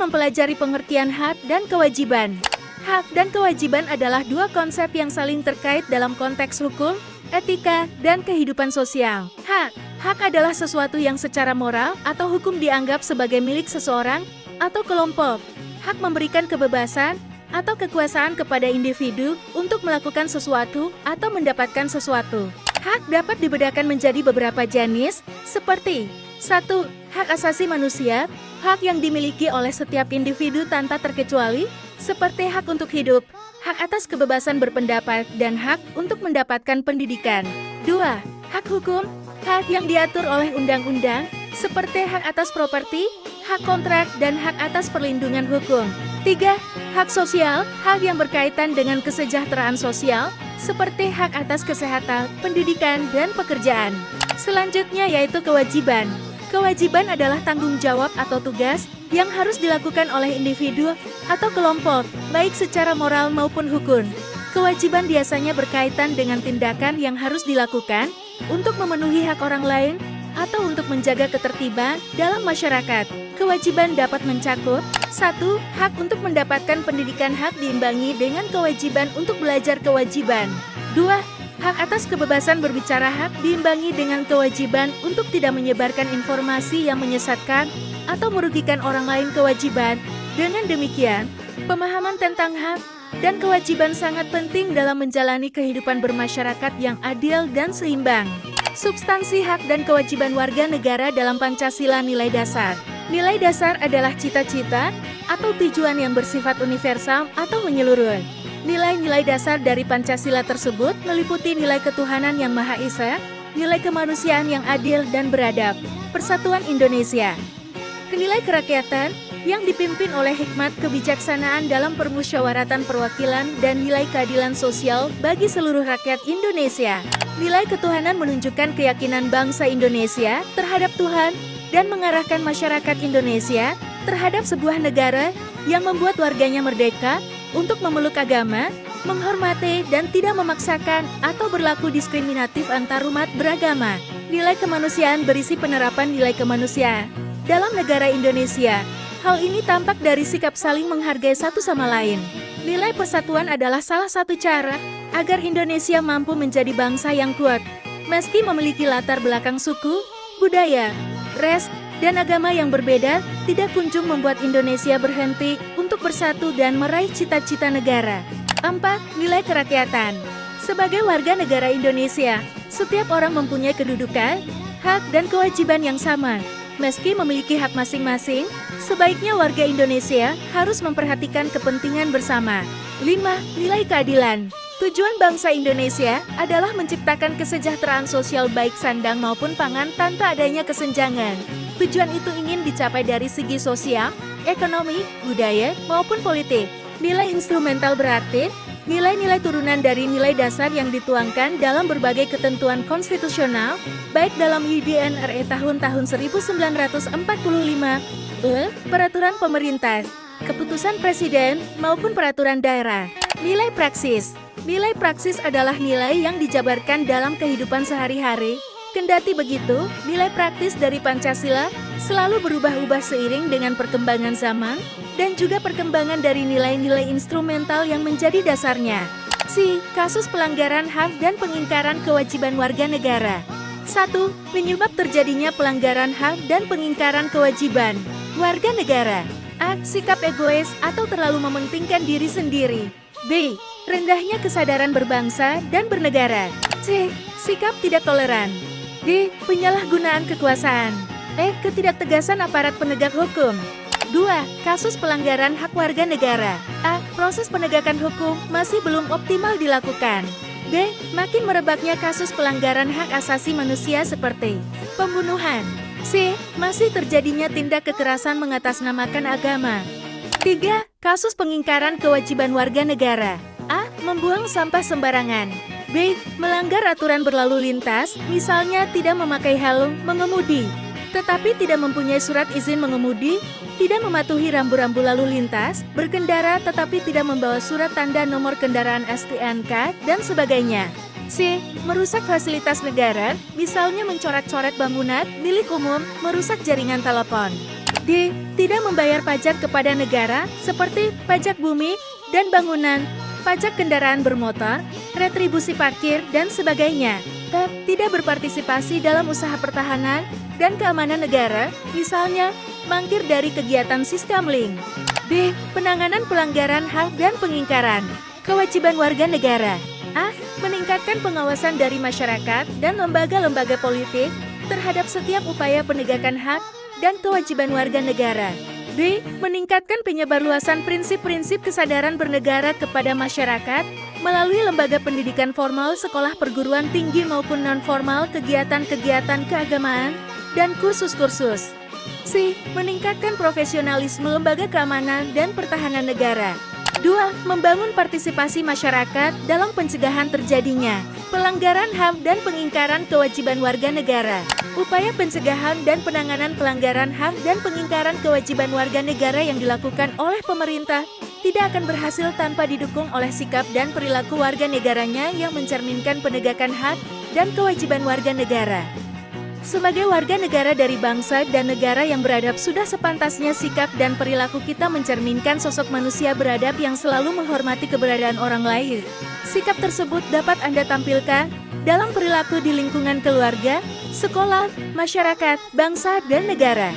mempelajari pengertian hak dan kewajiban. Hak dan kewajiban adalah dua konsep yang saling terkait dalam konteks hukum, etika, dan kehidupan sosial. Hak adalah sesuatu yang secara moral atau hukum dianggap sebagai milik seseorang atau kelompok. Hak memberikan kebebasan atau kekuasaan kepada individu untuk melakukan sesuatu atau mendapatkan sesuatu. Hak dapat dibedakan menjadi beberapa jenis, seperti 1. Hak asasi manusia, hak yang dimiliki oleh setiap individu tanpa terkecuali, seperti hak untuk hidup, hak atas kebebasan berpendapat, dan hak untuk mendapatkan pendidikan. 2. Hak hukum, hak yang diatur oleh undang-undang, seperti hak atas properti, hak kontrak, dan hak atas perlindungan hukum. 3. Hak sosial, hak yang berkaitan dengan kesejahteraan sosial, seperti hak atas kesehatan, pendidikan, dan pekerjaan. Selanjutnya yaitu kewajiban. Kewajiban adalah tanggung jawab atau tugas yang harus dilakukan oleh individu atau kelompok, baik secara moral maupun hukum. Kewajiban biasanya berkaitan dengan tindakan yang harus dilakukan untuk memenuhi hak orang lain atau untuk menjaga ketertiban dalam masyarakat. Kewajiban dapat mencakup 1. Hak untuk mendapatkan pendidikan, hak diimbangi dengan kewajiban untuk belajar kewajiban. 2. Hak atas kebebasan berbicara, hak diimbangi dengan kewajiban untuk tidak menyebarkan informasi yang menyesatkan atau merugikan orang lain kewajiban. Dengan demikian, pemahaman tentang hak dan kewajiban sangat penting dalam menjalani kehidupan bermasyarakat yang adil dan seimbang. Substansi hak dan kewajiban warga negara dalam Pancasila. Nilai dasar. Nilai dasar adalah cita-cita atau tujuan yang bersifat universal atau menyeluruh. Nilai-nilai dasar dari Pancasila tersebut meliputi nilai ketuhanan yang Maha Esa, nilai kemanusiaan yang adil dan beradab, persatuan Indonesia, nilai kerakyatan yang dipimpin oleh hikmat kebijaksanaan dalam permusyawaratan perwakilan, dan nilai keadilan sosial bagi seluruh rakyat Indonesia. Nilai ketuhanan menunjukkan keyakinan bangsa Indonesia terhadap Tuhan dan mengarahkan masyarakat Indonesia terhadap sebuah negara yang membuat warganya merdeka untuk memeluk agama, menghormati, dan tidak memaksakan atau berlaku diskriminatif antarumat beragama. Nilai kemanusiaan berisi penerapan nilai kemanusiaan dalam negara Indonesia. Hal ini tampak dari sikap saling menghargai satu sama lain. Nilai persatuan adalah salah satu cara agar Indonesia mampu menjadi bangsa yang kuat. Meski memiliki latar belakang suku, budaya, ras, dan agama yang berbeda, tidak kunjung membuat Indonesia berhenti untuk bersatu dan meraih cita-cita negara. 4. Nilai kerakyatan. Sebagai warga negara Indonesia, setiap orang mempunyai kedudukan, hak, dan kewajiban yang sama. Meski memiliki hak masing-masing, sebaiknya warga Indonesia harus memperhatikan kepentingan bersama. 5. Nilai keadilan. Tujuan bangsa Indonesia adalah menciptakan kesejahteraan sosial baik sandang maupun pangan tanpa adanya kesenjangan. Tujuan itu ingin dicapai dari segi sosial, ekonomi, budaya, maupun politik. Nilai instrumental berarti nilai-nilai turunan dari nilai dasar yang dituangkan dalam berbagai ketentuan konstitusional, baik dalam UDNRE tahun-tahun 1945, peraturan pemerintah, keputusan presiden, maupun peraturan daerah. Nilai praksis. Nilai praksis adalah nilai yang dijabarkan dalam kehidupan sehari-hari. Kendati begitu, nilai praktis dari Pancasila selalu berubah-ubah seiring dengan perkembangan zaman dan juga perkembangan dari nilai-nilai instrumental yang menjadi dasarnya. Kasus pelanggaran hak dan pengingkaran kewajiban warga negara. 1. Penyebab terjadinya pelanggaran hak dan pengingkaran kewajiban warga negara. A. Sikap egois atau terlalu mementingkan diri sendiri. B. Rendahnya kesadaran berbangsa dan bernegara. C. Sikap tidak toleran. D. Penyalahgunaan kekuasaan. E. Ketidaktegasan aparat penegak hukum. 2. Kasus pelanggaran hak warga negara. A. Proses penegakan hukum masih belum optimal dilakukan. B. Makin merebaknya kasus pelanggaran hak asasi manusia seperti pembunuhan. C. Masih terjadinya tindak kekerasan mengatasnamakan agama. 3. Kasus pengingkaran kewajiban warga negara. A. Membuang sampah sembarangan. B. Melanggar aturan berlalu lintas, misalnya tidak memakai helm mengemudi, tetapi tidak mempunyai surat izin mengemudi, tidak mematuhi rambu-rambu lalu lintas, berkendara tetapi tidak membawa surat tanda nomor kendaraan STNK, dan sebagainya. C. Merusak fasilitas negara, misalnya mencoret-coret bangunan milik umum, merusak jaringan telepon. D. Tidak membayar pajak kepada negara seperti pajak bumi dan bangunan, pajak kendaraan bermotor, retribusi parkir, dan sebagainya. E. Tidak berpartisipasi dalam usaha pertahanan dan keamanan negara, misalnya mangkir dari kegiatan sistem link. D. Penanganan pelanggaran HAM dan pengingkaran. Kewajiban warga negara. A. Meningkatkan pengawasan dari masyarakat dan lembaga-lembaga politik terhadap setiap upaya penegakan hak dan kewajiban warga negara. B. Meningkatkan penyebarluasan prinsip-prinsip kesadaran bernegara kepada masyarakat melalui lembaga pendidikan formal, sekolah perguruan tinggi maupun non-formal, kegiatan-kegiatan keagamaan, dan kursus-kursus. C. Meningkatkan profesionalisme lembaga keamanan dan pertahanan negara. 2. Membangun partisipasi masyarakat dalam pencegahan terjadinya pelanggaran HAM dan pengingkaran kewajiban warga negara. Upaya pencegahan dan penanganan pelanggaran HAM dan pengingkaran kewajiban warga negara yang dilakukan oleh pemerintah tidak akan berhasil tanpa didukung oleh sikap dan perilaku warga negaranya yang mencerminkan penegakan hak dan kewajiban warga negara. Sebagai warga negara dari bangsa dan negara yang beradab, sudah sepantasnya sikap dan perilaku kita mencerminkan sosok manusia beradab yang selalu menghormati keberadaan orang lain. Sikap tersebut dapat Anda tampilkan dalam perilaku di lingkungan keluarga, sekolah, masyarakat, bangsa, dan negara.